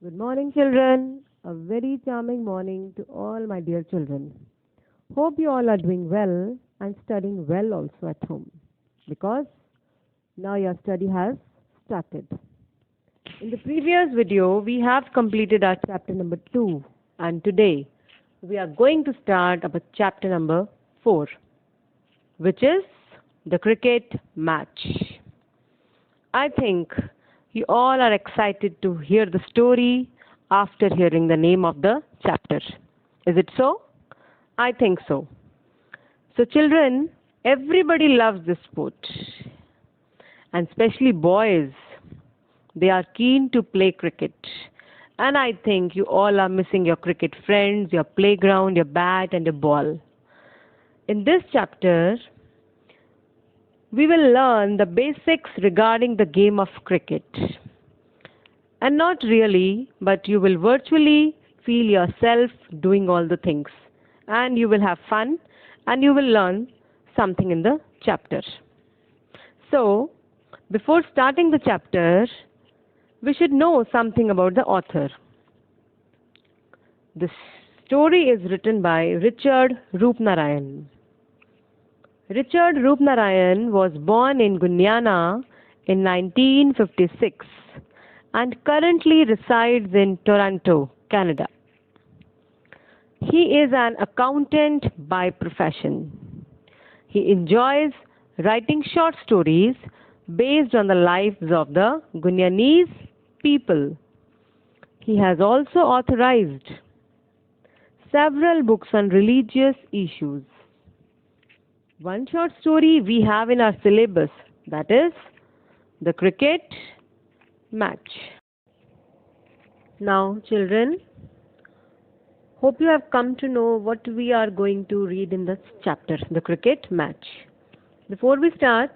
Good morning, children. A very charming morning to all my dear children. Hope you all are doing well and studying well also at home because now your study has started. In the previous video, we have completed our chapter number 2, and today we are going to start about chapter number 4, which is the cricket match. I think you all are excited to hear the story after hearing the name of the chapter. Is it so? I think so. So, children, everybody loves this sport, and especially boys. They are keen to play cricket. And I think you all are missing your cricket friends, your playground, your bat, and your ball. In this chapter, we will learn the basics regarding the game of cricket. And not really, but you will virtually feel yourself doing all the things. And you will have fun and you will learn something in the chapter. So, before starting the chapter, we should know something about the author. The story is written by Richard Roopnarayan. Richard Roopnarayan was born in Guyana in 1956 and currently resides in Toronto, Canada. He is an accountant by profession. He enjoys writing short stories based on the lives of the Guyanese people. He has also authorized several books on religious issues. One short story we have in our syllabus, that is the cricket match. Now, children, hope you have come to know what we are going to read in this chapter, the cricket match. Before we start,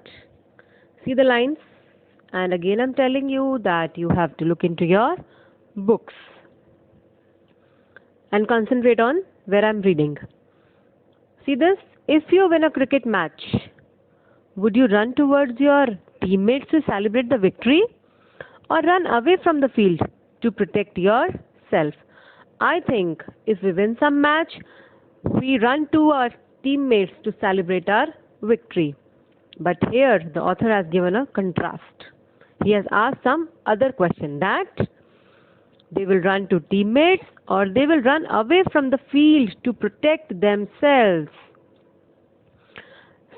see the lines, and again I'm telling you that you have to look into your books and concentrate on where I'm reading. See this? If you win a cricket match, would you run towards your teammates to celebrate the victory or run away from the field to protect yourself? I think if we win some match, we run to our teammates to celebrate our victory. But here the author has given a contrast. He has asked some other question that they will run to teammates or they will run away from the field to protect themselves.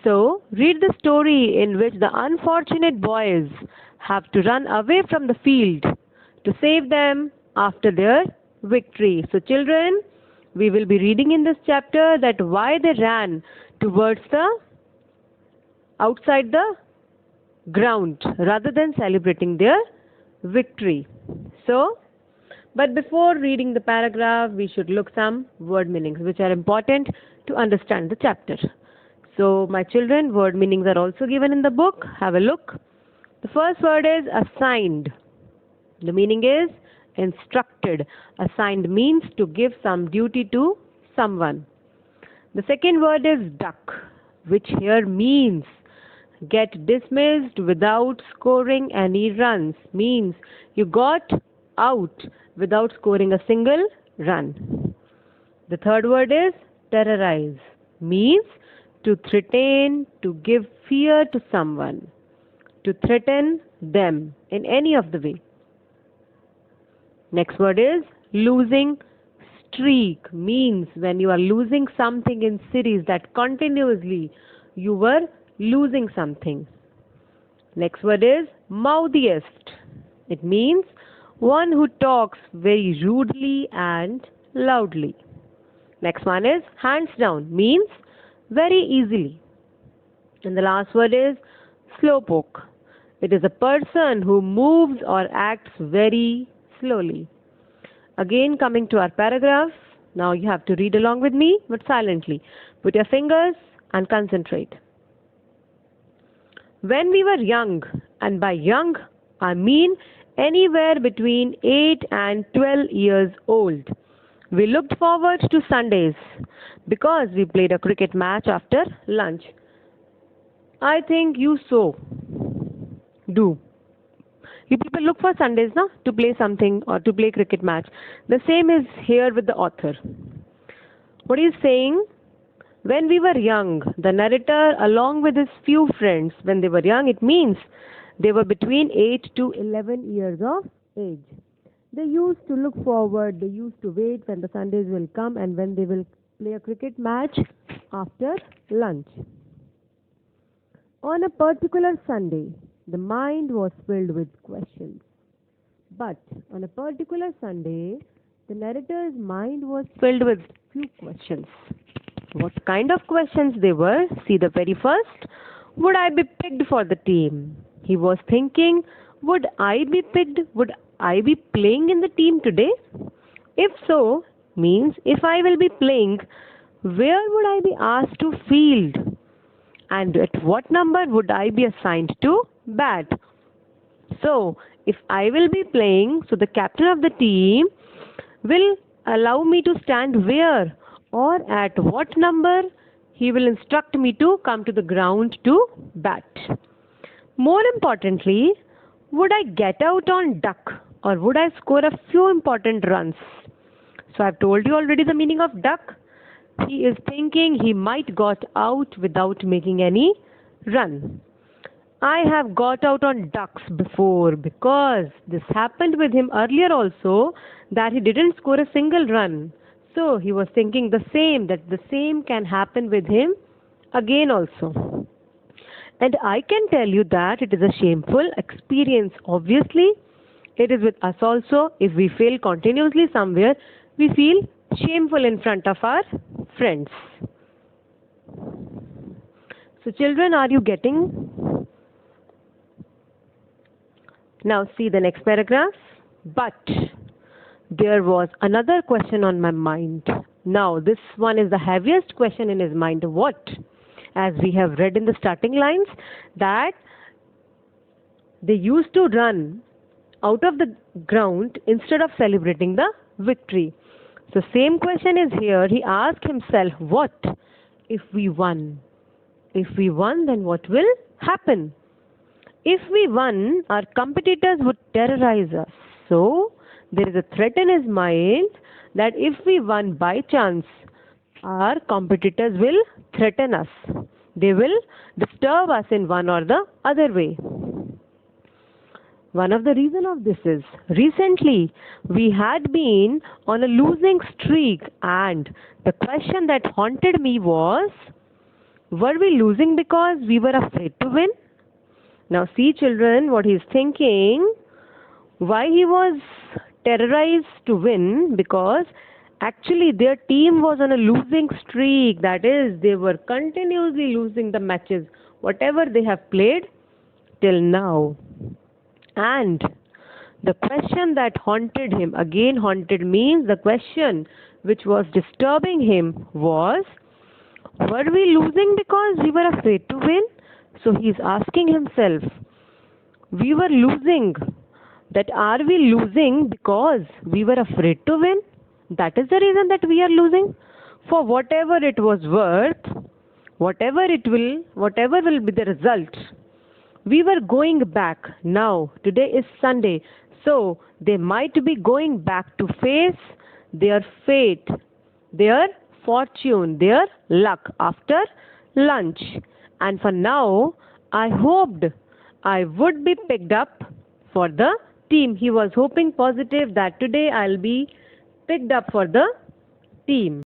So, read the story in which the unfortunate boys have to run away from the field to save them after their victory. So, children, we will be reading in this chapter that why they ran towards the outside the ground rather than celebrating their victory. So, but before reading the paragraph, we should look some word meanings which are important to understand the chapter. So, my children, word meanings are also given in the book. Have a look. The first word is assigned. The meaning is instructed. Assigned means to give some duty to someone. The second word is duck, which here means get dismissed without scoring any runs. Means you got out without scoring a single run. The third word is terrorize. Means to threaten, to give fear to someone, to threaten them in any of the way. Next word is losing streak, means when you are losing something in series that continuously you were losing something. Next word is mouthiest. It means one who talks very rudely and loudly. Next one is hands down, means very easily. And the last word is slowpoke. It is a person who moves or acts very slowly. Again, coming to our paragraph, now you have to read along with me, but silently. Put your fingers and concentrate. When we were young, and by young I mean anywhere between 8 and 12 years old, we looked forward to Sundays because we played a cricket match after lunch. I think you so do. We people look for Sundays now to play something or to play cricket match. The same is here with the author. What he is saying, when we were young, the narrator along with his few friends, when they were young, it means they were between 8 to 11 years of age. They used to look forward, they used to wait when the Sundays will come and when they will play a cricket match after lunch. On a particular Sunday, the mind was filled with questions. But on a particular Sunday, the narrator's mind was filled with few questions. What kind of questions they were? See the very first. Would I be picked for the team? He was thinking, would I be picked? Would I be playing in the team today? If so, means if I will be playing, where would I be asked to field? And at what number would I be assigned to bat? So, if I will be playing, so the captain of the team will allow me to stand where or at what number he will instruct me to come to the ground to bat. More importantly, would I get out on duck or would I score a few important runs? So I've told you already the meaning of duck. He is thinking he might got out without making any run. I have got out on ducks before because this happened with him earlier also, that he didn't score a single run. So he was thinking the same, that the same can happen with him again also. And I can tell you that it is a shameful experience. Obviously, it is with us also. If we fail continuously somewhere, we feel shameful in front of our friends. So children, are you getting? Now see the next paragraph. But there was another question on my mind. Now this one is the heaviest question in his mind. What? As we have read in the starting lines, that they used to run out of the ground instead of celebrating the victory. So same question is here. He asked himself, what if we won? If we won, then what will happen? If we won, our competitors would terrorize us. So there is a threat in his mind that if we won by chance, our competitors will threaten us. They will disturb us in one or the other way. One of the reasons of this is, recently we had been on a losing streak and the question that haunted me was, were we losing because we were afraid to win? Now see children, what he is thinking, why he was terrorized to win, because actually their team was on a losing streak. That is, they were continuously losing the matches, whatever they have played till now. And the question that haunted him, again haunted means the question which was disturbing him was, were we losing because we were afraid to win? So he is asking himself, we were losing, that are we losing because we were afraid to win? That is the reason that we are losing. For whatever it was worth, whatever will be the result, we were going back. Now, today is Sunday, so they might be going back to face their fate, their fortune, their luck after lunch. And for now, I hoped I would be picked up for the team. He was hoping positive that today I'll be picked up for the team.